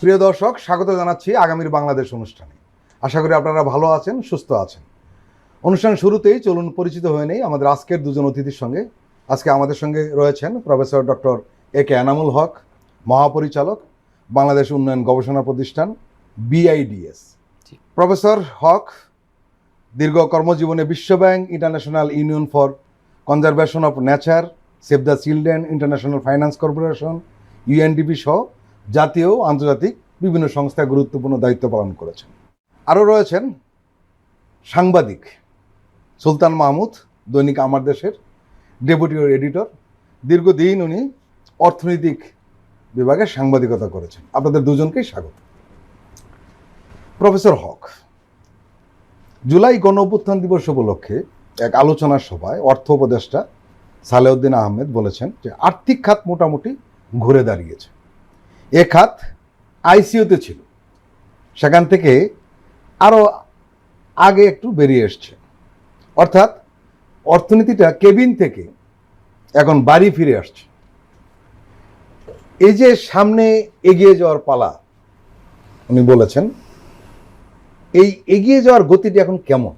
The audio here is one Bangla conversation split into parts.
প্রিয় দর্শক, স্বাগত জানাচ্ছি আগামীর বাংলাদেশ অনুষ্ঠানে। আশা করি আপনারা ভালো আছেন, সুস্থ আছেন। অনুষ্ঠান শুরুতেই চলুন পরিচিত হয়ে নেই আমাদের আজকের দুজন অতিথির সঙ্গে। আজকে আমাদের সঙ্গে রয়েছেন প্রফেসর ডক্টর এ কে এনামুল হক, মহাপরিচালক, বাংলাদেশ উন্নয়ন গবেষণা প্রতিষ্ঠান BIDS। প্রফেসর হক দীর্ঘ কর্মজীবনে বিশ্বব্যাংক, international union for conservation of nature, save the children, international finance corporation, UNDP সহ জাতীয় ও আন্তর্জাতিক বিভিন্ন সংস্থায় গুরুত্বপূর্ণ দায়িত্ব পালন করেছেন। আরও রয়েছেন সাংবাদিক সুলতান মাহমুদ, দৈনিক আমার দেশের ডেপুটি এডিটর। দীর্ঘদিন উনি অর্থনৈতিক বিভাগে সাংবাদিকতা করেছেন। আপনাদের দুজনকেই স্বাগত। প্রফেসর হক, জুলাই গণঅভ্যুত্থান দিবস উপলক্ষে এক আলোচনা সভায় অর্থ উপদেষ্টা সালেউদ্দিন আহমেদ বলেছেন যে আর্থিক খাত মোটামুটি ঘুরে দাঁড়িয়েছে। এ খাত ICUতে ছিল, সেখান থেকে আরও আগে একটু বেরিয়ে এসছে। অর্থাৎ অর্থনীতিটা কেবিন থেকে এখন বাড়ি ফিরে আসছে। এই যে সামনে এগিয়ে যাওয়ার পালা উনি বলেছেন, এই এগিয়ে যাওয়ার গতিটি এখন কেমন?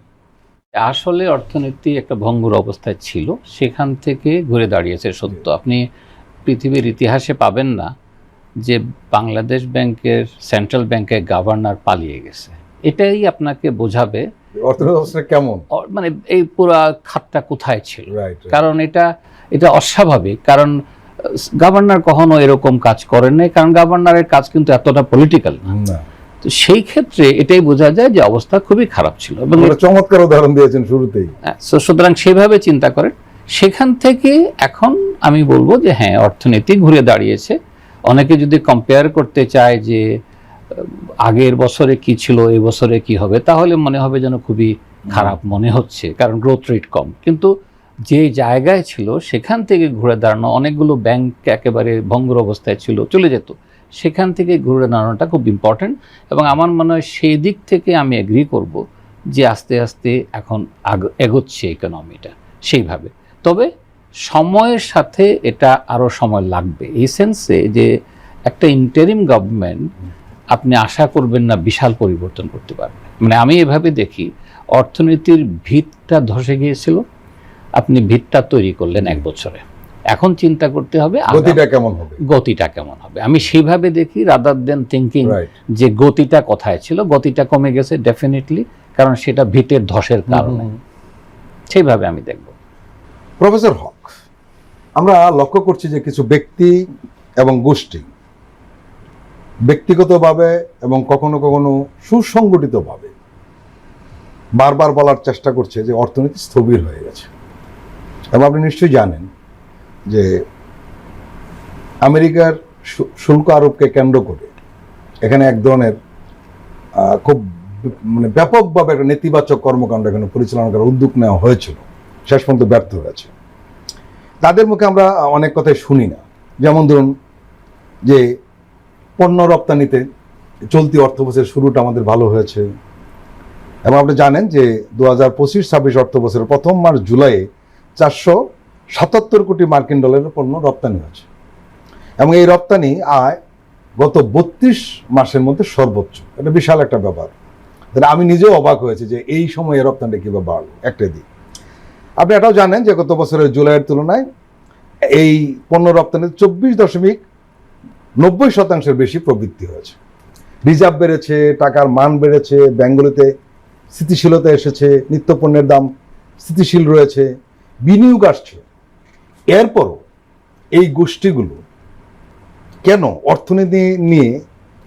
আসলে অর্থনীতি একটা ভঙ্গুর অবস্থায় ছিল, সেখান থেকে ঘুরে দাঁড়িয়েছে সত্য। আপনি পৃথিবীর ইতিহাসে পাবেন না যে বাংলাদেশ ব্যাংকের সেন্ট্রাল ব্যাংকের গভর্নর পালিয়ে গেছে। এটাই আপনাকে বোঝাবে অর্থনৈতিক অবস্থা কেমন, মানে এই পুরো খাতটা কোথায় ছিল। রাইট। কারণ এটা অস্বাভাবিক, কারণ গভর্নর কখনো এরকম কাজ করেন নাই, কারণ গভর্নরের কাজ কিন্তু এতটা পলিটিক্যাল না। তো সেই ক্ষেত্রে এটাই বোঝা যায় যে অবস্থা খুবই খারাপ ছিল এবং চমৎকার উদাহরণ দিয়েছেন শুরুতেই। সুতরাং সেভাবে চিন্তা করেন, সেখান থেকে এখন আমি বলবো যে হ্যাঁ, অর্থনীতি ঘুরে দাঁড়িয়েছে। অনেকে যদি কম্পেয়ার করতে চায় যে আগের বছরে কি ছিল, এই বছরে কি হবে, তাহলে মনে হবে যেন খুবই খারাপ মনে হচ্ছে, কারণ গ্রোথ রেট কম। কিন্তু যে জায়গায় ছিল সেখান থেকে ঘুরে দাঁড়ানো, অনেকগুলো ব্যাংক একেবারে ভঙ্গুর অবস্থায় ছিল, চলে যেত, সেখান থেকে ঘুরে দাঁড়ানোটা খুব ইম্পর্টেন্ট। এবং আমার মনে হয় সেই দিক থেকে আমি এগ্রি করব যে আস্তে আস্তে এখন এগোচ্ছে ইকোনমিটা সেইভাবে। তবে সময়ের সাথে এটা আরও সময় লাগবে, এই সেন্সে যে একটা ইন্টারিম গভর্নমেন্ট আপনি আশা করবেন না বিশাল পরিবর্তন করতে পারবে। মানে আমি এভাবে দেখি, অর্থনীতির ভিতটা ধসে গিয়েছিল, আপনি ভিতটা তৈরি করলেন 1 বছরে, এখন চিন্তা করতে হবে গতিটা কেমন হবে। আমি সেইভাবে দেখি, রাদার দেন থিঙ্কিং যে গতিটা কোথায় ছিল। গতিটা কমে গেছে ডেফিনেটলি, কারণ সেটা ভিতের ধসের কারণে। সেইভাবে আমি দেখব। প্রফেসর হক, আমরা লক্ষ্য করছি যে কিছু ব্যক্তি এবং গোষ্ঠী ব্যক্তিগতভাবে এবং কখনো কখনো সুসংগঠিতভাবে বারবার বলার চেষ্টা করছে যে অর্থনীতি স্থবির হয়ে গেছে। এবং আপনি নিশ্চয়ই জানেন যে আমেরিকার শুল্ক আরোপকে কেন্দ্র করে এখানে এক ধরনের খুব ব্যাপকভাবে একটা নেতিবাচক কর্মকাণ্ড এখানে পরিচালনা করার উদ্যোগ নেওয়া হয়েছিল, শেষ পর্যন্ত ব্যর্থ হয়েছে। তাদের মুখে আমরা অনেক কথাই শুনি না। যেমন ধরুন যে পণ্য রপ্তানিতে চলতি অর্থবছরের শুরুটা আমাদের ভালো হয়েছে। এবং আপনি জানেন যে 2025-26 অর্থ বছরের প্রথম মাস জুলাইয়ে 477 কোটি মার্কিন ডলারের পণ্য রপ্তানি হয়েছে। এবং এই রপ্তানি আয় গত 32 মাসের মধ্যে সর্বোচ্চ। এটা বিশাল একটা ব্যাপার। আমি নিজেও অবাক হয়েছে যে এই সময়ে রপ্তানিটা কীভাবে বাড়লো। একটা দিক আপনি এটাও জানেন যে গত বছরের জুলাইয়ের তুলনায় এই পণ্য রপ্তানিতে 24.90% বেশি প্রবৃদ্ধি হয়েছে। রিজার্ভ বেড়েছে, টাকার মান বেড়েছে, ব্যাংকগুলোতে স্থিতিশীলতা এসেছে, নিত্যপণ্যের দাম স্থিতিশীল রয়েছে, বিনিয়োগ আসছে। এরপরও এই গোষ্ঠীগুলো কেন অর্থনীতি নিয়ে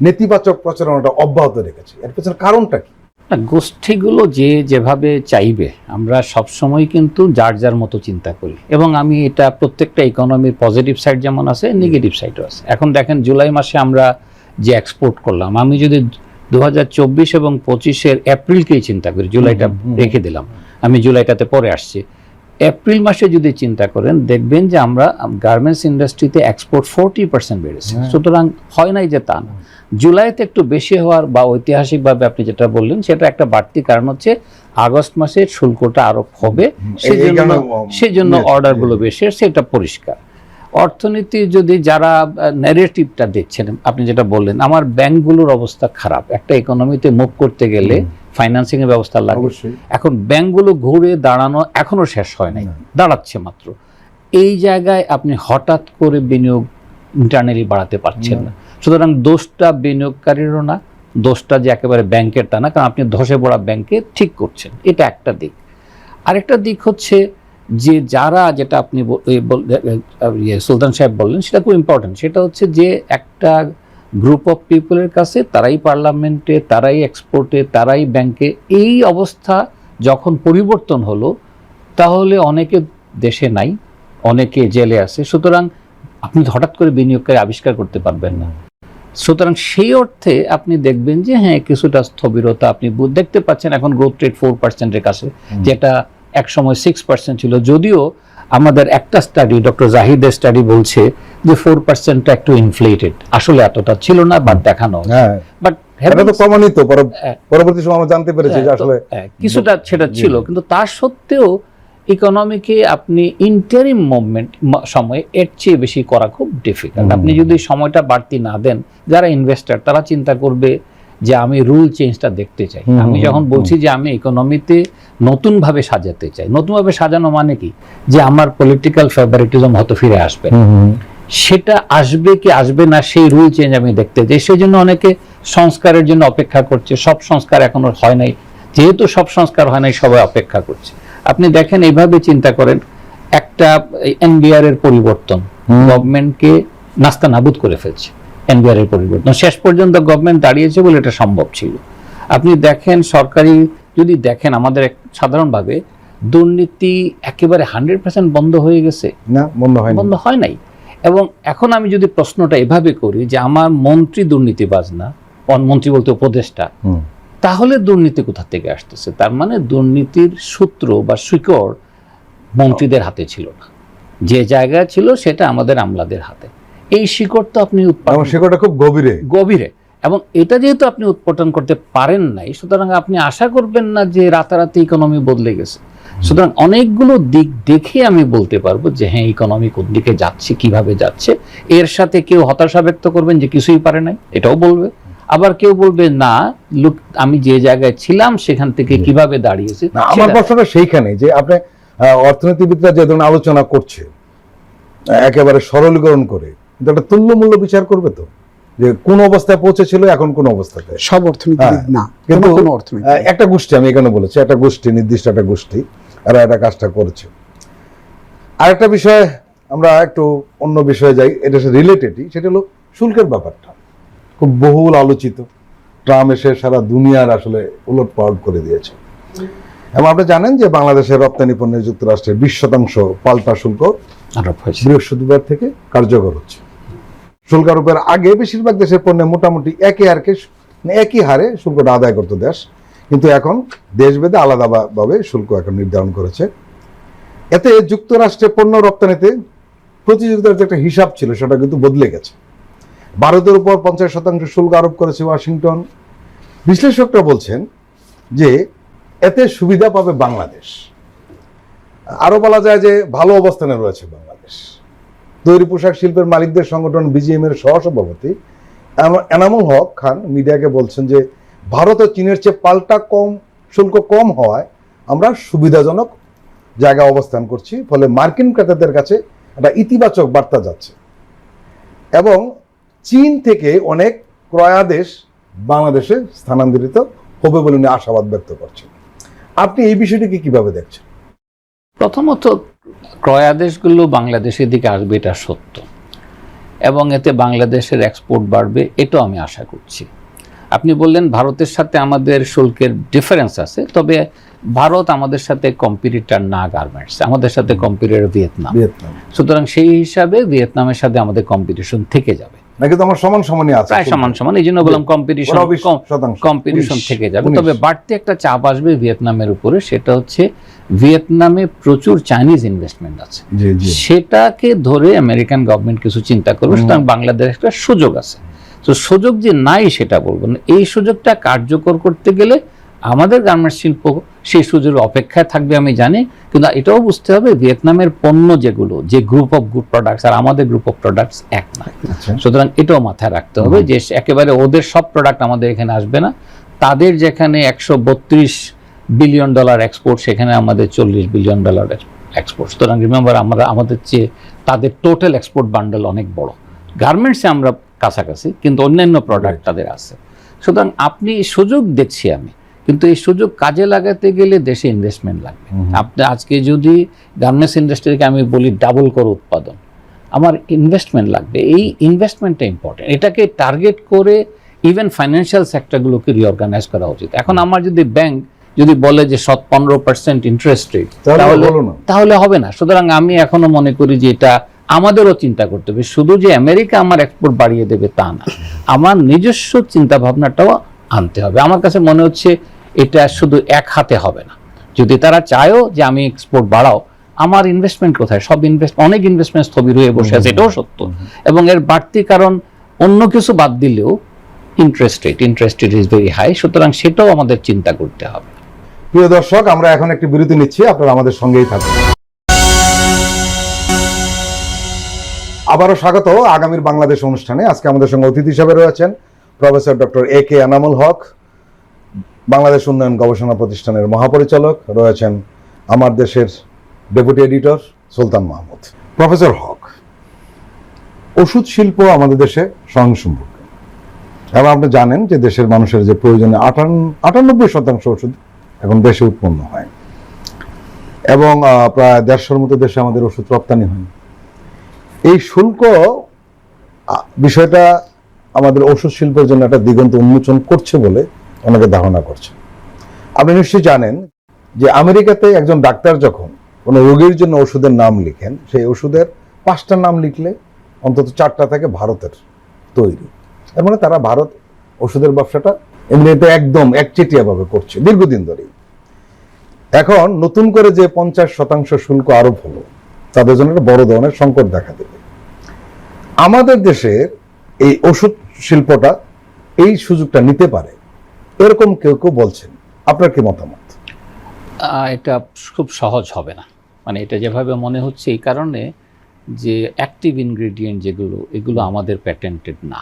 নেতিবাচক প্রচারণাটা অব্যাহত রেখেছে? এর পেছনে কারণটা কি? গোষ্ঠীগুলো যেভাবে চাইবে, আমরা সবসময় কিন্তু যার যার মতো চিন্তা করি। এবং আমি এটা প্রত্যেকটা ইকোনমির পজিটিভ সাইড যেমন আছে, নেগেটিভ সাইডও আছে। এখন দেখেন, জুলাই মাসে আমরা যে এক্সপোর্ট করলাম, আমি যদি 2024 এবং 25-এর এপ্রিলকেই চিন্তা করি, জুলাইটা রেখে দিলাম, আমি জুলাইটাতে পরে আসছি, এপ্রিল মাসে যদি চিন্তা করেন দেখবেন যে আমরা গার্মেন্টস ইন্ডাস্ট্রিতে এক্সপোর্ট 40% বেড়েছে। সুতরাং হয় নাই যে তা না। জুলাইতে একটু বেশি হওয়ার বা ঐতিহাসিকভাবে আপনি যেটা বললেন সেটা একটা বাড়তি কারণ হচ্ছে আগস্ট মাসে শুল্কটা আরোপ হবে, সেজন্য অর্ডারগুলো বেশি, সেটা পরিষ্কার। অর্থনীতি যদি যারা ন্যারেটিভটা দেখছেন, আপনি যেটা বললেন, আমার ব্যাংকগুলোর অবস্থা খারাপ, একটা ইকোনমিতে মুভ করতে গেলে ফাইন্যান্সিং এর ব্যবস্থা লাগে। অবশ্যই এখন ব্যাংকগুলো ঘুরে দাঁড়ানো এখনো শেষ হয় নাই, দাঁড়াচ্ছে মাত্র। এই জায়গায় আপনি হঠাৎ করে বিনিয়োগ ইন্টারনালি বাড়াতে পারছেন না। সুতরাং দোষটা বিনিয়োগকারীরও না, দোষটা যে একেবারে ব্যাংকের তা না, কারণ আপনি ধসে পড়া ব্যাংকে ঠিক করছেন, এটা একটা দিক। আরেকটা দিক হচ্ছে যে যারা, যেটা আপনি সুলতান সাহেব বললেন, সেটা খুব ইম্পর্টেন্ট। সেটা হচ্ছে যে একটা গ্রুপ অফ পিপলের কাছে, তারাই পার্লামেন্টে, তারাই এক্সপোর্টে, তারাই ব্যাংকে, এই অবস্থা যখন পরিবর্তন হলো, তাহলে অনেকে দেশে নাই, অনেকে জেলে আছে। সুতরাং আপনি হঠাৎ করে বিনিয়োগকারী আবিষ্কার করতে পারবেন না। সুতরাং সেই অর্থে আপনি দেখবেন যে হ্যাঁ, কিছুটা স্থবিরতা আপনি দেখতে পাচ্ছেন। এখন গ্রোথ রেট 4%-এর কাছে, যেটা এক সময় 6% ছিল। যদিও আমাদের একটা স্টাডি, ডক্টর জাহিদের স্টাডি বলছে যে 4%টা একটু ইনফ্লেটেড, আসলে এতটা ছিল না, বাট দেখানো। বাট এটা তো প্রমাণিত, পরবর্তী সময় আমরা জানতে পেরেছি যে আসলে কিছুটা সেটা ছিল। কিন্তু তার সত্ত্বেও ইকোনমিকে আপনি ইন্টারিম মুভমেন্ট সময়ে এর চেয়ে বেশি করা খুব ডিফিকাল্ট। আপনি যদি সময়টা বাড়তি না দেন, যারা ইনভেস্টর তারা চিন্তা করবে যে আমি রুল চেঞ্জটা দেখতে চাই। আমি যখন বলছি যে আমি ইকোনমিতে নতুনভাবে সাজাতে চাই, নতুনভাবে সাজানো মানে কি, যে আমার পলিটিক্যাল ফেভারিটিজম হয়তো ফিরে আসবে, সেটা আসবে কি আসবে না, সেই রুল চেঞ্জ আমি দেখতে চাই। সেই জন্য অনেকে সংস্কারের জন্য অপেক্ষা করছে। সব সংস্কার এখনো হয় নাই, যেহেতু সব সংস্কার হয় নাই, সবাই অপেক্ষা করছে। আপনি দেখেন, এইভাবে চিন্তা করেন, একটা এনবিআর এর পরিবর্তন গভর্নমেন্টকে নাস্তা নাবুদ করে ফেলছে। এনবিআর এর পরিবর্তন শেষ পর্যন্ত গভর্নমেন্ট দাঁড়িয়েছে বলে এটা সম্ভব ছিল। আপনি দেখেন, সরকারি যদি দেখেন, আমাদের সাধারণভাবে দুর্নীতি একেবারে 100% বন্ধ হয়ে গেছে না, বন্ধ হয় নাই। এবং এখন আমি যদি প্রশ্নটা এভাবে করি যে আমার মন্ত্রী দুর্নীতিবাজ না, মন্ত্রী বলতে উপদেষ্টা, তাহলে দুর্নীতি কোথা থেকে আসতেছে? তার মানে দুর্নীতির সূত্র বা শিকড় মন্ত্রীদের হাতে ছিল না, যে জায়গায় ছিল সেটা আমাদের আমলাদের হাতে। এই শিকড় তো আপনি শিকড়টা খুব গভীরে, এবং এটা যেহেতু আপনি উৎপাদন করতে পারেন নাই, সুতরাং আপনি আশা করবেন না যে রাতারাতি ইকোনমি বদলে গেছে। সুতরাং অনেকগুলো দিক দেখে আমি বলতে পারবো যে হ্যাঁ, ইকোনমি কোন দিকে যাচ্ছে, কিভাবে যাচ্ছে। এর সাথে কেউ হতাশা ব্যক্ত করবেন যে কিছুই পারে নাই, এটাও বলবে। আবার কেউ বলবে না, লোক আমি যে জায়গায় ছিলাম সেখান থেকে কিভাবে দাঁড়িয়েছে। আমার প্রশ্নটা সেইখানে যে আপনি অর্থনীতিবিদরা যে ধরনের আলোচনা করছে, একেবারে সরলীকরণ করে, কিন্তু একটা তুল্যমূল্য বিচার করবে তো, যে কোন অবস্থায় পৌঁছেছিল, এখন কোন অবস্থাতে। সব অর্থনীতিবিদ না, কিন্তু কোন অর্থনীতি, একটা গোষ্ঠী, আমি এখানে বলেছি একটা গোষ্ঠী, নির্দিষ্ট একটা গোষ্ঠী, এরা একটা কাজটা করেছে। আরেকটা বিষয়, আমরা একটু অন্য বিষয়ে যাই, এটা রিলেটেডই, সেটা হলো শুল্কের ব্যাপারটা। খুব বহুল আলোচিত। ট্রাম্প এসে সারা দুনিয়ার আসলে উলটপালট করে দিয়েছে। এবং আপনি জানেন যে বাংলাদেশের রপ্তানি পণ্যে যুক্তরাষ্ট্রের 20% পাল্টা শুল্ক বৃহস্পতিবার থেকে কার্যকর হচ্ছে। শুল্ক আরোপের আগে বেশিরভাগ দেশের পণ্যে মোটামুটি একই হারে শুল্কটা আদায় করত দেশ, কিন্তু এখন দেশভেদে আলাদাভাবে শুল্ক এখন নির্ধারণ করেছে। এতে যুক্তরাষ্ট্রের পণ্য রপ্তানিতে প্রতিযোগিতার যে একটা হিসাব ছিল, সেটা কিন্তু বদলে গেছে। ভারতের উপর 50% শুল্ক আরোপ করেছে ওয়াশিংটন। বিশ্লেষকরা বলছেন যে এতে সুবিধা পাবে বাংলাদেশ। আরো বলা যায় যে ভালো অবস্থানে রয়েছে বাংলাদেশ। তৈরি পোশাক শিল্পের মালিকদের সংগঠন বিজিএম এর সহসভাপতি এনামুল হক খান মিডিয়াকে বলছেন যে ভারত ও চীনের চেয়ে পাল্টা শুল্ক কম হওয়ায় আমরা সুবিধাজনক জায়গায় অবস্থান করছি, ফলে মার্কিন ক্রেতাদের কাছে একটা ইতিবাচক বার্তা যাচ্ছে। এবং চীন থেকে অনেক ক্রয়াদেশ বাংলাদেশে স্থানান্তরিত হবে বলে উনি আশাবাদ ব্যক্ত করছেন। আপনি এই বিষয়টিকে কিভাবে দেখছেন? প্রথমত, ক্রয়াদেশগুলো বাংলাদেশের দিকে আসবে, এটা সত্য, এবং এতে বাংলাদেশের এক্সপোর্ট বাড়বে, এটাও আমি আশা করছি। আপনি বললেন ভারতের সাথে আমাদের শুল্কের ডিফারেন্স আছে, তবে ভারত আমাদের সাথে কম্পিটিটর না গার্মেন্টস, আমাদের সাথে কম্পিটিটর ভিয়েতনাম। সুতরাং সেই হিসাবে ভিয়েতনামের সাথে আমাদের কম্পিটিশন থেকে যাবে, নাকি তো আমার সমান আছে, প্রায় সমান। এই জন্য বললাম কম্পিটিশন থেকে যাবে। তবে বাড়তি একটা চাপ আসবে ভিয়েতনামের উপরে, সেটা হচ্ছে ভিয়েতনামে প্রচুর চাইনিজ ইনভেস্টমেন্ট আছে, সেটাকে ধরে আমেরিকান গভর্নমেন্ট কিছু চিন্তা করবে। সুতরাং বাংলাদেশ একটা সুযোগ আছে। তো সুযোগ যে নাই সেটা বলবো না, এই সুযোগটা কার্যকর করতে গেলে আমাদের গার্মেন্টস শিল্প সেই সুযোগের অপেক্ষায় থাকবে আমি জানি, কিন্তু এটাও বুঝতে হবে ভিয়েতনামের পণ্য যেগুলো, যে গ্রুপ অফ গুড প্রোডাক্টস আর আমাদের গ্রুপ অফ প্রোডাক্টস এক না। সুতরাং এটাও মাথায় রাখতে হবে যে একেবারে ওদের সব প্রোডাক্ট আমাদের এখানে আসবে না। তাদের যেখানে $132 বিলিয়ন এক্সপোর্ট, সেখানে আমাদের $40 বিলিয়ন এক্সপোর্ট। সুতরাং রিমেম্বার, আমরা আমাদের চেয়ে তাদের টোটাল এক্সপোর্ট বান্ডেল অনেক বড়। গার্মেন্টসে আমরা কাছাকাছি, কিন্তু অন্যান্য প্রোডাক্ট তাদের আছে। সুতরাং আপনি সুযোগ দেখছি আমি, কিন্তু এই সুযোগ কাজে লাগাতে গেলে দেশে ইনভেস্টমেন্ট লাগবে। আপনি আজকে যদি গার্মেন্টস ইন্ডাস্ট্রিকে আমি বলি ডাবল করো উৎপাদন, আমার ইনভেস্টমেন্ট লাগবে। এই ইনভেস্টমেন্টটা ইম্পর্টেন্ট। এটাকে টার্গেট করে ইভেন ফাইন্যান্সিয়াল সেক্টরগুলোকে রিঅর্গানাইজ করা উচিত। এখন আমার যদি ব্যাংক যদি বলে যে 15% ইন্টারেস্ট রেট, তাহলে হবে না। সুতরাং আমি এখনো মনে করি যে এটা আমাদেরও চিন্তা করতে হবে। শুধু যে আমেরিকা আমার এক্সপোর্ট বাড়িয়ে দেবে তা না, আমার নিজস্ব চিন্তা ভাবনাটাও আনতে হবে। আমার কাছে মনে হচ্ছে এটা শুধু এক হাতে হবে না। যদি তারা চায়ও যে আমি এক্সপোর্ট বাড়াও, আমার ইনভেস্টমেন্ট কোথায়? সব অনেক ইনভেস্টমেন্ট স্থবির হয়ে বসে আছে, এটাও সত্য। এবং এর বাড়তি কারণ অন্য কিছু বাদ দিলেও interest rate is very high. সুতরাং সেটাও আমাদের চিন্তা করতে হবে। প্রিয় দর্শক, আমরা এখন একটি বিরতি নিচ্ছি, আপনারা আমাদের সঙ্গেই থাকুন। আবারও স্বাগত আগামীর বাংলাদেশ অনুষ্ঠানে। আজকে আমাদের সঙ্গে অতিথি হিসেবে রয়েছেন professor doctor AK Enamul Haque, Bangladesh উন্নয়ন গবেষণা প্রতিষ্ঠানের মহাপরিচালক। রয়েছেন আমার দেশের ডেপুটি এডিটর সুলতান মাহমুদ। প্রফেসর হক, ওষুধ শিল্প আমাদের দেশে স্বয়ংসম্পূর্ণ, এবং আপনি জানেন যে দেশের মানুষের যে প্রয়োজনে 98% ওষুধ এখন দেশে উৎপন্ন হয়, এবং প্রায় 150-র মতো দেশে আমাদের ওষুধ রপ্তানি হয়। এই শুল্ক বিষয়টা আমাদের ওষুধ শিল্পের জন্য একটা দিগন্ত উন্মোচন করছে বলে অনেকে ধারণা করছে। আপনি নিশ্চয়ই জানেন যে আমেরিকাতে একজন ডাক্তার যখন কোনো রোগীর জন্য ওষুধের নাম লিখেন, সেই ওষুধের 5টা নাম লিখলে অন্তত 4টা থাকে ভারতের তৈরি। এর মানে তারা ভারত ওষুধের ব্যবসাটা এমনিতে একদম একচেটিয়াভাবে করছে দীর্ঘদিন ধরেই। এখন নতুন করে যে 50% শুল্ক আরোপ হলো, তাদের জন্য একটা বড় ধরনের সংকট দেখা দেবে। আমাদের দেশের এই ওষুধ শিল্পটা এই সুযোগটা নিতে পারে, এরকম কেউ কেউ বলছেন। আপনার কি মতামত? এটা খুব সহজ হবে না। মানে এটা যেভাবে মনে হচ্ছে, এই কারণে যে অ্যাক্টিভ ইনগ্রেডিয়েন্ট যেগুলো, এগুলো আমাদের প্যাটেন্টেড না।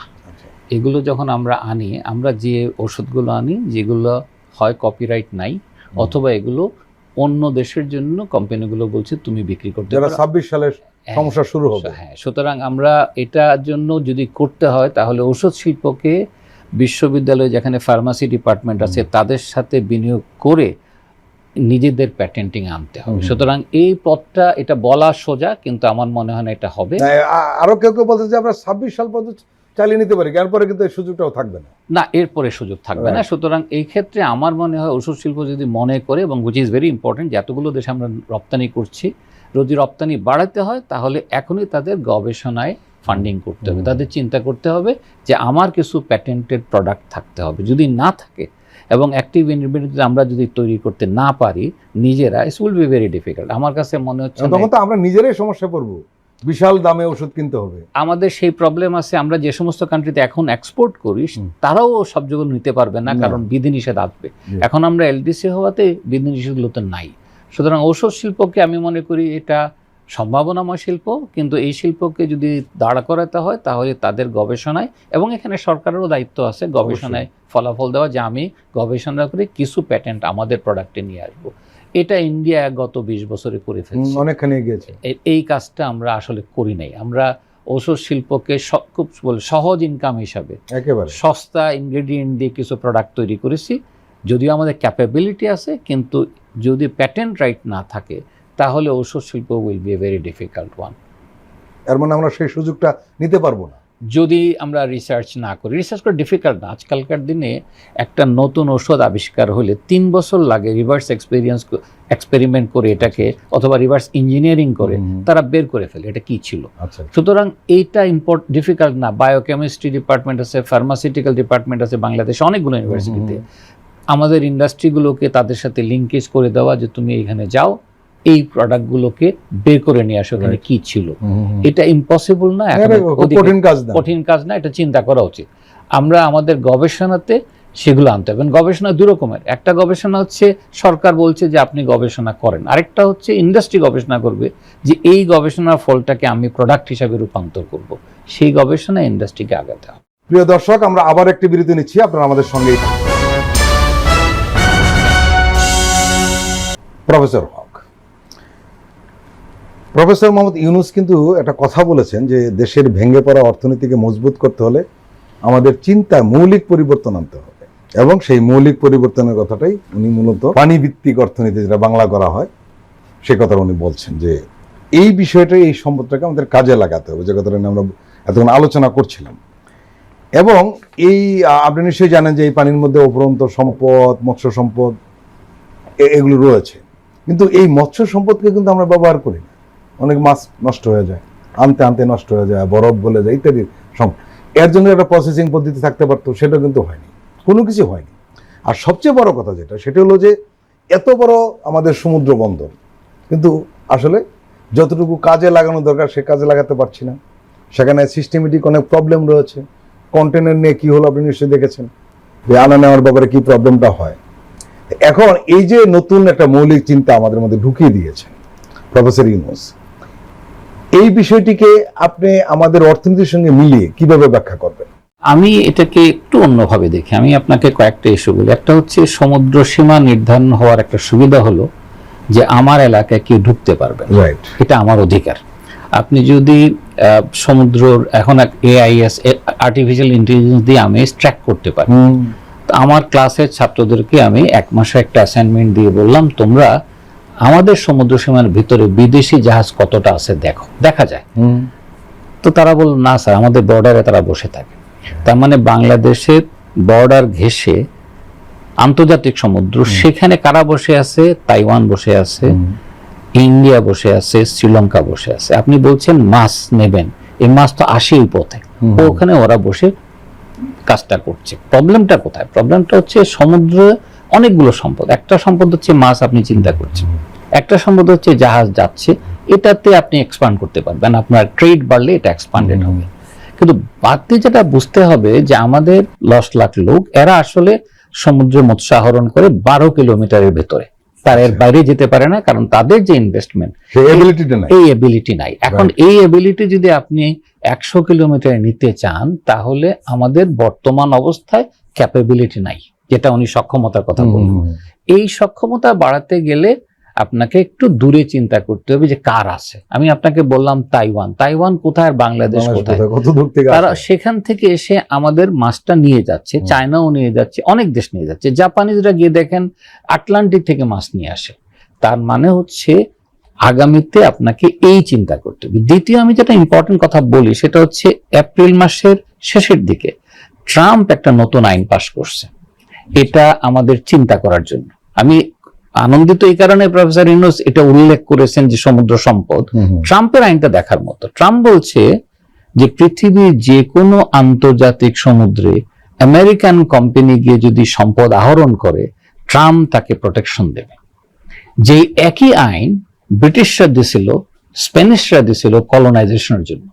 এগুলো যখন আমরা আনি, আমরা যে ওষুধগুলো আনি যেগুলো হয় কপিরাইট নাই, অথবা এগুলো অন্য দেশের জন্য কোম্পানিগুলো বলছে তুমি বিক্রি করতে পারো। 26 সালের সমস্যা শুরু হবে। হ্যাঁ, সুতরাং আমরা এটার জন্য যদি করতে হয়, তাহলে ওষুধ শিল্পকে বিশ্ববিদ্যালয়ে যেখানে ফার্মাসি ডিপার্টমেন্ট আছে তাদের সাথে বিনিয়োগ করে নিজেদের প্যাটেন্টিং আনতে হবে। সুতরাং এই পথটা, এটা বলা সোজা, কিন্তু আমার মনে হয় না এটা হবে। আরো কেউ কেউ বলছে যে আমরা 26 সাল পর্যন্ত চালিয়ে নিতে পারি, এরপরে কিন্তু এই সুযোগটাও থাকবে না। না, এরপরে সুযোগ থাকবে না। সুতরাং এই ক্ষেত্রে আমার মনে হয় ওষুধ শিল্প যদি মনে করে, এবং উইচ ইজ ভেরি ইম্পর্টেন্ট, যে এতগুলো দেশে আমরা রপ্তানি করছি, যদি রপ্তানি বাড়াতে হয় তাহলে এখনই তাদের গবেষণায় ফান্ডিং করতে হবে। তাদের চিন্তা করতে হবে যে আমার কিছু প্যাটেন্টেড প্রোডাক্ট থাকতে হবে। যদি না থাকে এবং অ্যাক্টিভ ইনগ্রেডিয়েন্ট আমরা যদি তৈরি করতে না পারি নিজেরা, it will be very difficult. আমার কাছে মনে হচ্ছে তখন তো আমরা নিজেরাই সমস্যা পড়বো, বিশাল দামে ওষুধ কিনতে হবে। আমাদের সেই প্রবলেম আছে। আমরা যে সমস্ত কান্ট্রিতে এখন এক্সপোর্ট করি, তারাও সব জায়গায় নিতে পারবে না, কারণ বিধিনিষেধ আসবে। এখন আমরা এলডিসি হওয়াতে বিধিনিষেধগুলোতে নাই। সুতরাং ঔষধ শিল্পকে আমি মনে করি এটা সম্ভাবনাময় শিল্প, কিন্তু এই শিল্পকে যদি দাঁড়া করাতে হয় তাহলে তাদের গবেষণায়, এবং এখানে সরকারেরও দায়িত্ব আছে গবেষণায় ফলাফল দেওয়া, যে আমি গবেষণা করে কিছু প্যাটেন্ট আমাদের প্রোডাক্টে নিয়ে আসবো। এটা ইন্ডিয়া গত 20 বছরে করে ফেলছে, অনেকখানি গিয়েছে। এই কাজটা আমরা আসলে করি নাই। আমরা ঔষধ শিল্পকে খুব সহজ ইনকাম হিসাবে, একেবারে সস্তা ইনগ্রেডিয়েন্ট দিয়ে কিছু প্রোডাক্ট তৈরি করেছি। যদিও আমাদের ক্যাপাবিলিটি আছে, কিন্তু যদি প্যাটেন্ট রাইট না থাকে তাহলে ঔষধ শিল্প will B a very difficult one. এর মানে আমরা সেই সুযোগটা নিতে পারবো না যদি আমরা রিসার্চ না করি। রিসার্চ করা ডিফিকাল্ট না। আজকালকার দিনে একটা নতুন ওষুধ আবিষ্কার হলে 3 বছর লাগে রিভার্স এক্সপেরিমেন্ট করে এটাকে, অথবা রিভার্স ইঞ্জিনিয়ারিং করে তারা বের করে ফেলে এটা কি ছিল। সুতরাং এইটা ডিফিকাল্ট না। বায়োকেমিস্ট্রি ডিপার্টমেন্ট আছে, ফার্মাসিউটিক্যাল ডিপার্টমেন্ট আছে বাংলাদেশে অনেকগুলো ইউনিভার্সিটিতে। আমাদের ইন্ডাস্ট্রিগুলোকে তাদের সাথে লিঙ্কেজ করে দেওয়া, যে তুমি এখানে যাও, এই প্রোডাক্টগুলোকে বের করে নিয়ে আসো এখানে কি ছিল। এটা ইম্পসিবল না, কঠিন কাজ না, এটা চিন্তা করা উচিত। আমরা আমাদের গবেষণাতে সেগুলো আনতে হবে। গবেষণা দুই রকমের, একটা গবেষণা হচ্ছে সরকার বলছে যে আপনি গবেষণা করেন, আরেকটা হচ্ছে ইন্ডাস্ট্রি গবেষণা করবে যে এই গবেষণার ফলটাকে আমি প্রোডাক্ট হিসাবে রূপান্তর করব, সেই গবেষণা ইন্ডাস্ট্রিকে আগাতে হবে। প্রিয় দর্শক, আমরা আবার একটি বিরতি নিচ্ছি, আপনারা আমাদের সঙ্গেই থাকুন। প্রফেসর হক, প্রফেসর মোহাম্মদ ইউনূস কিন্তু একটা কথা বলেছেন যে দেশের ভেঙে পড়া অর্থনীতিকে মজবুত করতে হলে আমাদের চিন্তায় মৌলিক পরিবর্তন আনতে হবে, এবং সেই মৌলিক পরিবর্তনের কথাটাই উনি মূলত পানিভিত্তিক অর্থনীতি যেটা বাংলা করা হয় সে কথা উনি বলছেন, যে এই বিষয়টা, এই সম্পদটাকে আমাদের কাজে লাগাতে হবে, যে কথাটা নিয়ে আমরা এতক্ষণ আলোচনা করছিলাম। এবং এই আপনি নিশ্চয়ই জানেন যে এই পানির মধ্যে অপরন্ত সম্পদ, মৎস্য সম্পদ এগুলো রয়েছে, কিন্তু এই মৎস্য সম্পদকে কিন্তু আমরা ব্যবহার করি না। অনেক মাছ নষ্ট হয়ে যায়, আনতে আনতে নষ্ট হয়ে যায়, বরফ গলে যায় ইত্যাদি। এর জন্য একটা প্রসেসিং পদ্ধতি থাকতে পারতো, সেটা কিন্তু হয়নি, কোনো কিছু হয়নি। আর সবচেয়ে বড় কথা যেটা, সেটা হলো যে এত বড় আমাদের সমুদ্র বন্দর, কিন্তু আসলে যতটুকু কাজে লাগানো দরকার সে কাজে লাগাতে পারছি না। সেখানে সিস্টেমেটিক অনেক প্রবলেম রয়েছে। কন্টেনার নিয়ে কি হলো আপনি নিশ্চয়ই দেখেছেন, যে আনা নেওয়ার ব্যাপারে কি প্রবলেমটা হয়। এখন এই যে নতুন একটা মৌলিক চিন্তা আমাদের মধ্যে ঢুকিয়ে দিয়েছেন প্রফেসর ইউনূস, এই বিষয়টিকে আপনি আমাদের অর্থনীতির সঙ্গে মিলিয়ে কিভাবে ব্যাখ্যা করবেন? আমি এটাকে একটু অন্যভাবে দেখি। আমি আপনাকে কয়েকটা ইস্যু বলি। একটা হচ্ছে সমুদ্র সীমা নির্ধারণ হওয়ার একটা সুবিধা হলো যে আমার এলাকায় কেউ ঢুকতে পারবে, রাইট, এটা আমার অধিকার। আপনি যদি সমুদ্রর এখন এআইএস আর্টিফিশিয়াল ইন্টেলিজেন্স দিয়ে আমি ট্র্যাক করতে পারি, আমার ক্লাসের ছাত্রদেরকে আমি এক মাসে একটা অ্যাসাইনমেন্ট দিয়ে বললাম তোমরা আমাদের সমুদ্র সীমার ভিতরে বিদেশি জাহাজ কতটা আছে দেখো, দেখা যায়। তো তারা বলল না স্যার, আমাদের বর্ডারে তারা বসে থাকে। তার মানে বাংলাদেশের বর্ডার ঘেঁষে আন্তর্জাতিক সমুদ্র, সেখানে কারা বসে আছে? তাইওয়ান বসে আছে, ইন্ডিয়া বসে আছে, শ্রীলঙ্কা বসে আছে। আপনি বলছেন মাছ নেবেন, এই মাছ তো আসেই পথে, ওখানে ওরা বসে কাজটা করছে। প্রবলেমটা কোথায়? প্রবলেমটা হচ্ছে সমুদ্রে অনেকগুলো সম্পদ, একটা সম্পদ হচ্ছে মাছ, আপনি চিন্তা করছেন, একটা সম্পদ হচ্ছে জাহাজ যাচ্ছে, এটাতে আপনি এক্সপান্ড করতে পারবেন, আপনার ট্রেড বাড়লে এটা এক্সপান্ডেড হবে। কিন্তু বাড়তি যেটা বুঝতে হবে যে আমাদের 10 লাখ লোক, এরা আসলে সমুদ্রে মৎস্য আহরণ করে 12 কিলোমিটারের ভেতরে, তার এর বাইরে যেতে পারে না, কারণ তাদের যে ইনভেস্টমেন্ট, এই এবিলিটি নাই। এখন এই এবিলিটি যদি আপনি 100 কিলোমিটার নিতে চান, তাহলে আমাদের বর্তমান অবস্থায় ক্যাপাবিলিটি নাই, যেটা উনি সক্ষমতার কথা বললেন। এই সক্ষমতা বাড়াতে গেলে আপনাকে একটু দূরে চিন্তা করতে হবে যে কার আছে। আমি আপনাকে বললাম তাইওয়ান, তাইওয়ান কোথায় আর বাংলাদেশ কোথায়? তারা সেখান থেকে এসে আমাদের মাছটা নিয়ে যাচ্ছে, চায়নাও নিয়ে যাচ্ছে, অনেক দেশ নিয়ে যাচ্ছে। জাপানিজরা গিয়ে দেখেন আটলান্টিক থেকে মাছ নিয়ে আসে। তার মানে হচ্ছে আগামীতে আপনাকে এই চিন্তা করতে হবে। দ্বিতীয়, আমি যেটা ইম্পর্টেন্ট কথা বলি সেটা হচ্ছে এপ্রিল মাসের শেষের দিকে ট্রাম্প একটা নতুন আইন পাশ করছে, এটা আমাদের চিন্তা করার জন্য। আমি আনন্দিত এই কারণে প্রফেসর ইউনূস এটা উল্লেখ করেছেন যে সমুদ্র সম্পদ, ট্রাম্পের আইনটা দেখার মতো। ট্রাম্প বলছে যে পৃথিবীর যে কোনো আন্তর্জাতিক সমুদ্রে আমেরিকান কোম্পানি গিয়ে যদি সম্পদ আহরণ করে, ট্রাম্প তাকে প্রোটেকশন দেবে। যে একই আইন ব্রিটিশরা দিছিল, স্প্যানিশরা দিছিল কলোনাইজেশনের জন্য।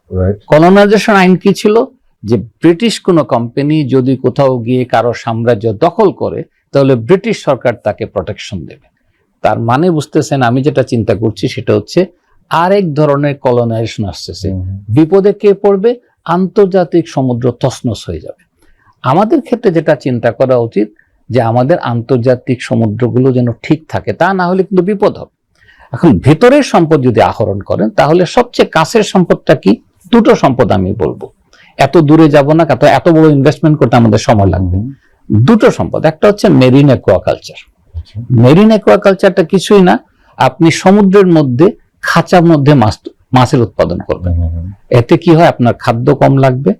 কলোনাইজেশন আইন কি ছিল? যে ব্রিটিশ কোনো কোম্পানি যদি কোথাও গিয়ে কারো সাম্রাজ্য দখল করে, তাহলে ব্রিটিশ সরকার তাকে প্রোটেকশন দেবে। তার মানে বুঝতেছেন, আমি যেটা চিন্তা করছি সেটা হচ্ছে আরেক ধরনের কলোনাইজেশন আসতেছে। বিপদে কে পড়বে? আন্তর্জাতিক সমুদ্র তছনছ হয়ে যাবে। আমাদের ক্ষেত্রে যেটা চিন্তা করা উচিত যে আমাদের আন্তর্জাতিক সমুদ্রগুলো যেন ঠিক থাকে, তা না হলে কিন্তু বিপদ হবে। এখন ভেতরের সম্পদ যদি আহরণ করেন, তাহলে সবচেয়ে কাছের সম্পদটা কি? দুটো সম্পদ আমি বলবো, এত দূরে যাব না, এত বড় ইনভেস্টমেন্ট করতে আমাদের সময় লাগবে। দুটো সম্পদ, একটা হচ্ছে মেরিন অ্যাকুয়াকালচার। মেরিন অ্যাকুয়াকালচারটা কিছুই না, আপনি সমুদ্রের মধ্যে খাঁচার মধ্যে মাছের উৎপাদন করবেন। এতে কি হয়? আপনার খাদ্য কম লাগবে,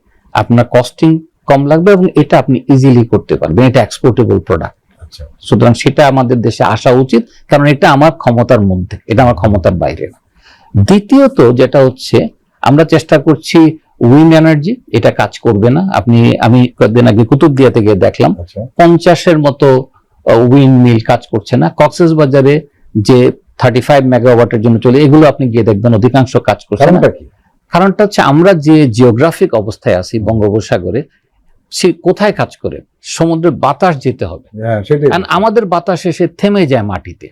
আপনার কস্টিং কম লাগবে, এবং এটা আপনি ইজিলি করতে পারবেন, এটা এক্সপোর্টেবল প্রোডাক্ট। সুতরাং সেটা আমাদের দেশে আসা উচিত, কারণ এটা আমার ক্ষমতার মধ্যে, এটা আমার ক্ষমতার বাইরে না। দ্বিতীয়ত যেটা হচ্ছে, আমরা চেষ্টা করছি উইন্ড এনার্জি, এটা কাজ করবে না। আমি কয়েকদিন আগে কুতুবদিয়াতে গিয়ে দেখলাম 50-এর মতো উইন্ড মিল কাজ করছে না। কক্সবাজারে যে 35 মেগাওয়াটের জন্য চলে, এগুলো আপনি গিয়ে দেখবেন অধিকাংশ কাজ করছে না। কারণটা হচ্ছে আমরা যে জিওগ্রাফিক অবস্থায় আছি বঙ্গোপসাগরে, সে কোথায় কাজ করে? সমুদ্রের বাতাস যেতে হবে, হ্যাঁ সেটাই। কারণ আমাদের বাতাস এসে থেমে যায় মাটিতে।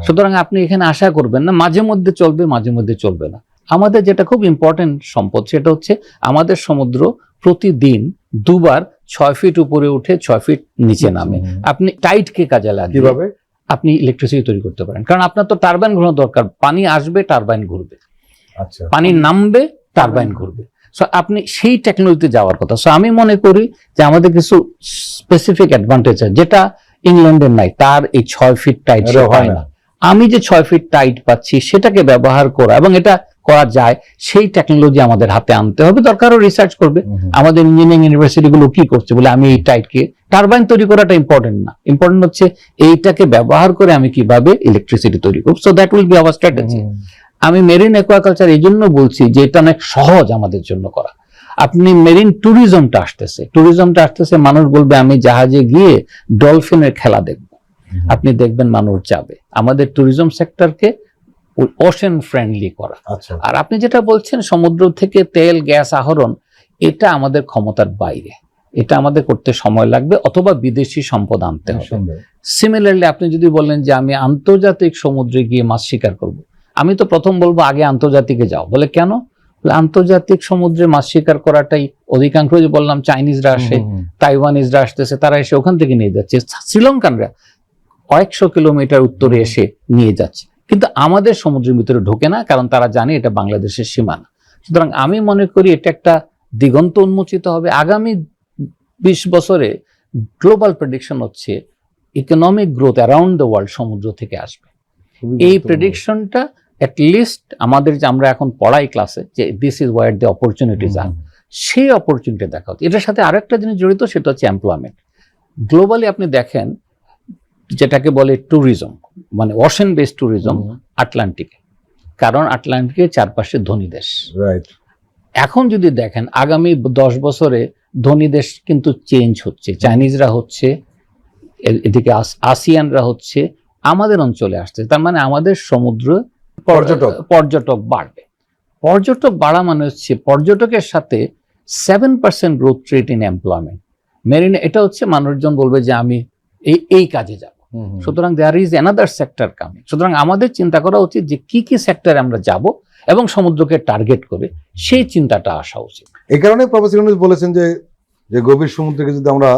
সুতরাং আপনি এখানে আশা করবেন না মাঝে মধ্যে চলবে, মাঝে মধ্যে চলবে না। আমাদের যেটা খুব ইম্পর্টেন্ট সম্পদ সেটা হচ্ছে আমাদের সমুদ্র প্রতিদিন দুবার 6 ফিট উপরে উঠে 6 ফিট নিচে নামে। আপনি টাইডকে কাজে লাগিয়ে কিভাবে আপনি ইলেকট্রিসিটি তৈরি করতে পারেন, কারণ আপনার তো টারবাইন ঘোরানো দরকার। পানি আসবে, টারবাইন ঘুরবে, আচ্ছা পানি নামবে, টারবাইন ঘুরবে। সো আপনি সেই টেকনোলজিতে যাওয়ার কথা। সো আমি মনে করি যে আমাদের কিছু স্পেসিফিক অ্যাডভান্টেজ আছে যেটা ইংল্যান্ডের নাই, তার এই 6 ফিট টাইট এটা হয় হয় না। না। আমি যে 6 ফিট টাইট পাচ্ছি সেটাকে ব্যবহার করা, এবং এটা করা যায়, সেই টেকনোলজি আমাদের হাতে আনতে হবে। দরকারও রিসার্চ করবে আমাদের ইঞ্জিনিয়ারিং ইউনিভার্সিটি গুলো কি করছে, বলে আমি এই টাইটকে টারবাইন তৈরি করাটা ইম্পর্টেন্ট না, ইম্পর্টেন্ট হচ্ছে এইটাকে ব্যবহার করে আমি কিভাবে ইলেকট্রিসিটি তৈরি করব। So that will be hour strategy. আমি মেরিন অ্যাকোয়াকালচার এই জন্য বলছি যে এটা অনেক সহজ আমাদের জন্য করা। আপনি মেরিন ট্যুরিজমটা আসতেছে, মানুষ বলবে আমি জাহাজে গিয়ে ডলফিনের খেলা দেখব, আপনি দেখবেন মানুষ যাবে। আমাদের ট্যুরিজম সেক্টরকে ওশেন ফ্রেন্ডলি করা। আচ্ছা আর আপনি যেটা বলছেন সমুদ্র থেকে তেল গ্যাস আহরণ, এটা আমাদের ক্ষমতার বাইরে, এটা আমাদের করতে সময় লাগবে, অথবা বিদেশি সম্পদ আনতে হবে। সিমিলারলি আপনি যদি বলেন যে আমি আন্তর্জাতিক সমুদ্রে গিয়ে মাছ শিকার করব, আমি তো প্রথম বলবো আগে আন্তর্জাতিকে যাও। বলে কেন? আন্তর্জাতিক সমুদ্রে মাছ শিকার করাটাই অধিকাংশ, যে বললাম চাইনিজরা আসে, তাইওয়ানিজরা আসতেছে, তারা এসে ওখান থেকে নিয়ে যাচ্ছে, শ্রীলঙ্কানরা কয়েকশো কিলোমিটার উত্তরে এসে নিয়ে যাচ্ছে, কিন্তু আমাদের সমুদ্রের ভিতরে ঢোকে না, কারণ তারা জানে এটা বাংলাদেশের সীমানা। সুতরাং আমি মনে করি এটা একটা দিগন্ত উন্মোচিত হবে। আগামী 20 বছরে গ্লোবাল প্রেডিকশন হচ্ছে economic growth around the world সমুদ্র থেকে আসবে। এই প্রেডিকশনটা লিস্ট আমাদের যে আমরা এখন পড়াই ক্লাসে যে this is where the opportunities আর, সেই অপরচুনিটি দেখা হচ্ছে। এটার সাথে আরেকটা জিনিস জড়িত, সেটা হচ্ছে এমপ্লয়মেন্ট। গ্লোবালি আপনি দেখেন যেটাকে বলে ট্যুরিজম, মানে ওশেন বেসড ট্যুরিজম আটলান্টিকে, কারণ আটলান্টিকের চারপাশে ধনী দেশ। এখন যদি দেখেন আগামী 10 বছরে ধনী দেশ কিন্তু চেঞ্জ হচ্ছে, চাইনিজরা হচ্ছে, এদিকে আসিয়ানরা হচ্ছে, আমাদের অঞ্চলে আসছে। তার মানে আমাদের সমুদ্র পর্যটক বাড়বে। পর্যটক বাড়া মানে হচ্ছে পর্যটকের সাথে 7% গ্রোথ রেট ইন এমপ্লয়মেন্ট। মেরিনে এটা হচ্ছে মানুষজন বলবে যে আমি এই কাজে যাব। সুতরাং there is another sector coming. সুতরাং আমাদের চিন্তা করা উচিত যে কি কি সেক্টরে আমরা যাব এবং সমুদ্রকে টার্গেট করে সেই চিন্তাটা আসা উচিত। এই কারণে প্রফেসর ইউনূস বলেছেন যে গভীর সমুদ্রকে যদি আমরা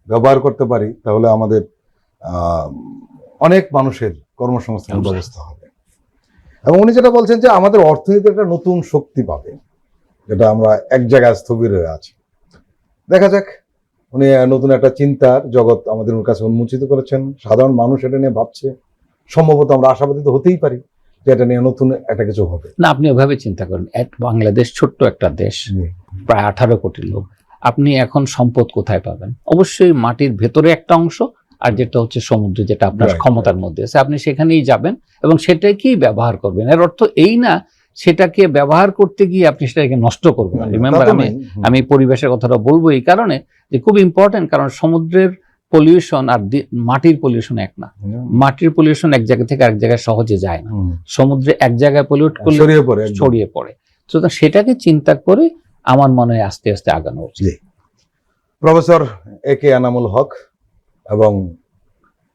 ব্যবহার করতে পারি তাহলে আমাদের অনেক মানুষের কর্মসংস্থান ব্যবস্থা হবে। এবং উনি যেটা বলছেন যে আমাদের অর্থনীতি একটা নতুন শক্তি পাবে, যেটা আমরা এক জায়গায় স্থবির হয়ে আছি। দেখা যাক, উনি নতুন একটা চিন্তার জগৎ আমাদের কাছে উন্মোচিত করেছেন। সাধারণ মানুষ এটা নিয়ে ভাবছে, সম্ভবত আমরা আশাবাদী তো হতেই পারি যে এটা নিয়ে নতুন একটা কিছু হবে। না, আপনি ওইভাবে চিন্তা করেন, বাংলাদেশ ছোট্ট একটা দেশ, প্রায় 18 কোটি লোক। আপনি এখন সম্পদ কোথায় পাবেন? অবশ্যই মাটির ভেতরে একটা অংশ, আর যেটা হচ্ছে সমুদ্র, যেটা আপনার ক্ষমতার মধ্যে আছে, আপনি সেখানেই যাবেন এবং সেটাকেই ব্যবহার করবেন। এর অর্থ এই না সেটাকে ব্যবহার করতে গিয়ে আপনি সেটাকে নষ্ট করবেন। রিমেম্বার, আমি পরিবেশের কথাটা বলবো এই কারণে যে খুব ইম্পর্টেন্ট, কারণ সমুদ্রের পলিউশন আর মাটির পলিউশন এক না। মাটির পলিউশন এক জায়গা থেকে আরেক জায়গায় সহজে যায় না, সমুদ্রে এক জায়গায় পলিউট করলে ছড়িয়ে পড়ে। সুতরাং সেটাকে চিন্তা করে আমার মনে হয় আস্তে আস্তে আগানো উচিত। প্রফেসর AK এনামুল হক এবং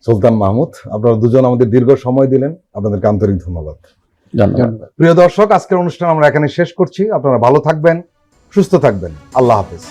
সুলতান মাহমুদ, আপনারা দুজন আমাদের দীর্ঘ সময় দিলেন, আপনাদেরকে আন্তরিক ধন্যবাদ। প্রিয় দর্শক, আজকের অনুষ্ঠান আমরা এখানে শেষ করছি। আপনারা ভালো থাকবেন, সুস্থ থাকবেন। আল্লাহ হাফেজ।